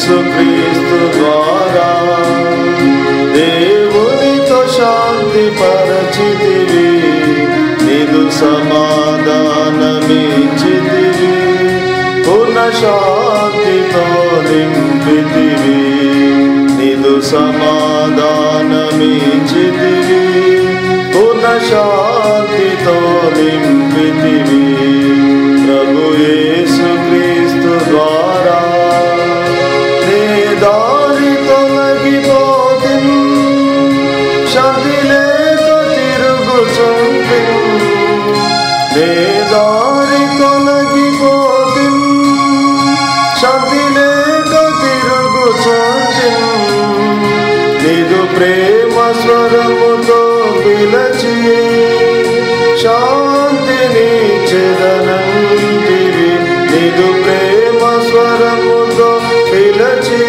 యేసుక్రీస్తు ద్వారా దేవునితో శాంతి పరచితివి, నిదు సమాధానమిచ్చితివి, పూర్ణ శాంతితో నింపితివి, నిదు సమాధానమిచ్చితివి, పూర్ణ శాంతితో నింపితివి. ప్రభు యేసుక్రీస్తు ద్వారా నే దారి తొలగిపోతిన్, శాంతి లేక తిరుగుచుంటిన్, నే దారి తొలగిపోతిన్, శాంతి లేక తిరుగుచుంటిన్, నిదు ప్రేమ స్వరముతో పిలచి శాంతినిచ్చెదనంటివి, నిదు ప్రేమ స్వరముతో పిలచి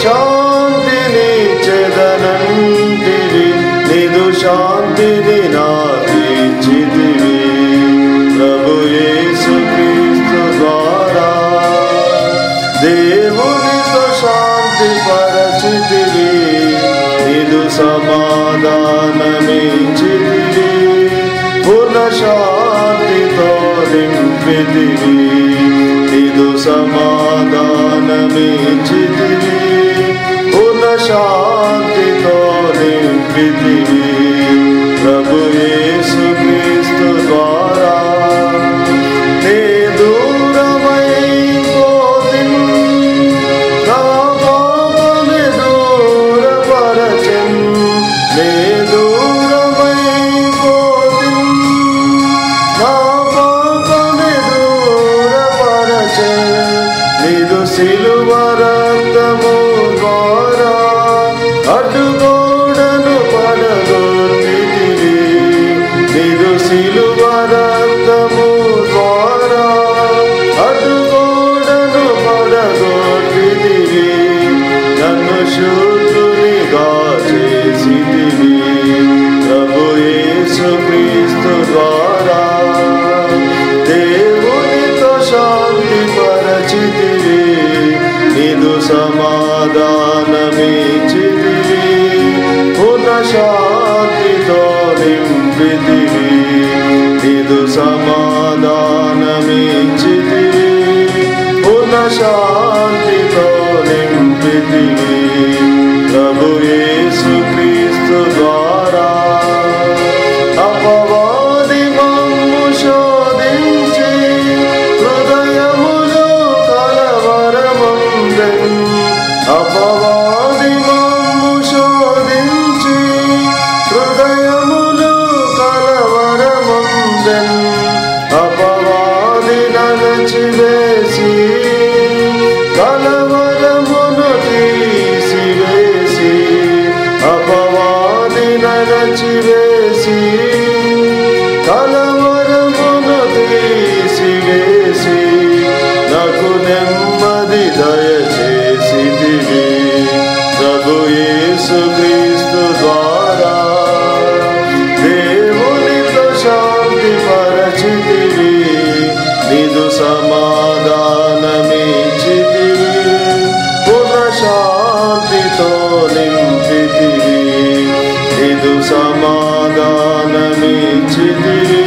శాంతినిచ్చెదనంటివి, నిదు శాంతిని నాకిచ్చితివి. ప్రభు యేసుక్రీస్తు ద్వారా దేవునితో శాంతి పరచితివి, నిదు సమాధానమిచ్చితివి, పూర్ణ శాంతితో నింపితివి, నిదు సమాధానమిచ్చితివి, పూర్ణ శాంతితో నింపితివి. ప్రభు యేసుక్రీస్తు ద్వారా నే దూరమైపోతిన్, నా పాపమే దూరపరచెన్, నే దూరమైపోతిన్, నా పాపమే దూరపరచెన్, నిదు సిలువ రక్తము ద్వారా అడ్డుగోడను పడగొట్టితివి, నిదు సిలువ రక్తము ద్వారా అడ్డుగోడను పడగొట్టితివి, నన్ను శుద్ధునిగా చేసితివి. ప్రభు యేసుక్రీస్తు ద్వారా దేవునితో శాంతి పరచితివి, నిదు సమాధానమిచ్చితివి, పూర్ణ శాంతితో నింపితివి, నిదు సమాధానమిచ్చితివి, పూర్ణ శాంతితో నింపితివి. ప్రభు యేసుక్రీస్తు ద్వారా అపవాది మమ్ము శోధించి హృదయములో కలవరముందెన్, అపవాది మమ్ము శోధించి హృదయములో కలవరముందెన్, అపవాది నలచివేసి కలవరమును తీసివేసి, అపవాది నలచివేసి కలవరమును తీసివేసి, నాకు నెమ్మది దయచేసితివి. ప్రభు యేసుక్రీస్తు ద్వారా దేవునితో శాంతి పరచితివి, నిదు సమాధానమిచ్చితివి, పూర్ణ శాంతితో నింపితివి, నిదు సమాధానమిచ్చితివి,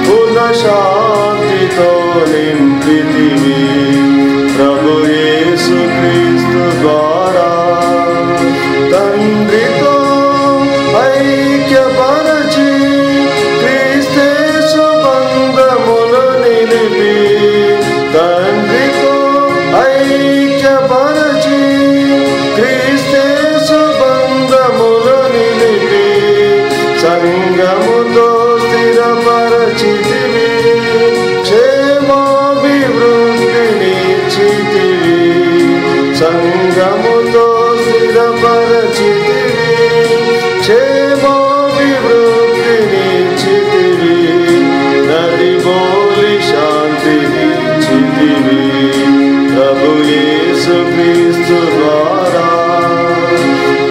పూర్ణ శాంతితో నింపితివి. ప్రభు యేసుక్రీస్తు ద్వారా తండ్రితో ఐక్యపరచి క్రీస్తేసు బంధములు నిలిపి, తండ్రితో ఐక్యపరచి క్రీస్తేసు బంధములు నిలిపి, సంగముతో స్థిరపరచితివి, క్షేమాభివృద్ధినిచ్చితివి, సంగముతో స్థిరపరచితివి, క్షేమాభివృద్ధినిచ్చితివి, నది బోలి శాంతినిచ్చితివి. ప్రభు యేసుక్రీస్తు ద్వారా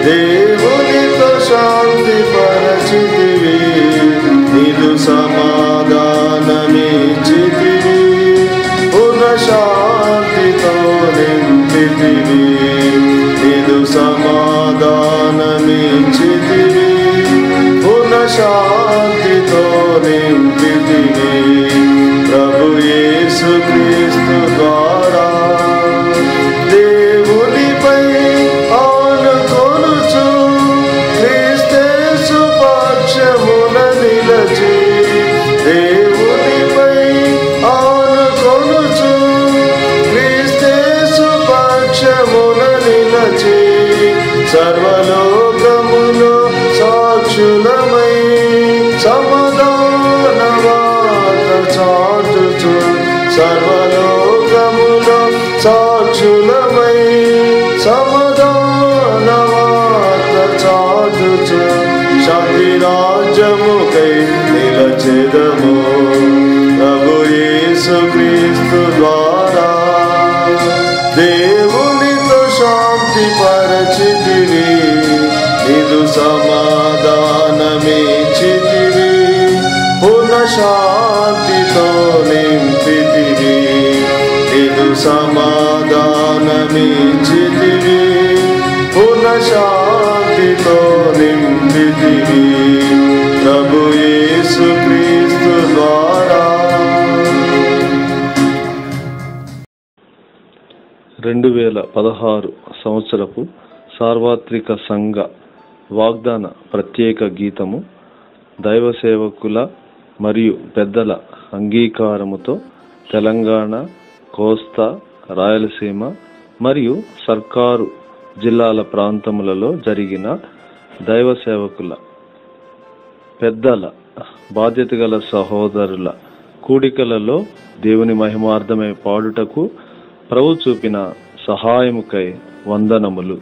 దేవునితో శాంతి పరచితివి, శాంతితో నింపితివి ప్రభు యేసు క్రీస్తు ద్వారా. దేవునిపై ఆనుకొనుచు క్రీస్తేసు పక్షమున నిలచి, దేవునిపై ఆనుకొనుచు క్రీస్తేసు పక్షమున నిలచి, సర్వలోకములో సాక్షులమై సమాధాన వార్త చాటుచు, సర్వలోకములో సాక్షులమై సమాధాన వార్త చాటుచు, శాంతి రాజ్యముకై నిలచెదము ప్రభు యేసు క్రీస్తు ద్వారా. దేవునితో శాంతి పరచితివి, నిదు సమాధానమిచ్చితివి, పునః శాంతితో నింపితివి, నిదు సమాధానమిచ్చితివి, పునః శాంతితో నింపితివి ప్రభు యేసు క్రీస్తు ద్వారా. 2016 సంవత్సరపు సార్వత్రిక సంఘ వాగ్దాన ప్రత్యేక గీతము దైవ సేవకుల మరియు పెద్దల అంగీకారముతో తెలంగాణ, కోస్తా, రాయలసీమ మరియు సర్కారు జిల్లాల ప్రాంతములలో జరిగిన దైవ సేవకుల, పెద్దల, బాధ్యత గల సహోదరుల కూడికలలో దేవుని మహిమార్థమై పాడుటకు ప్రభు చూపిన సహాయముకై వందనములు.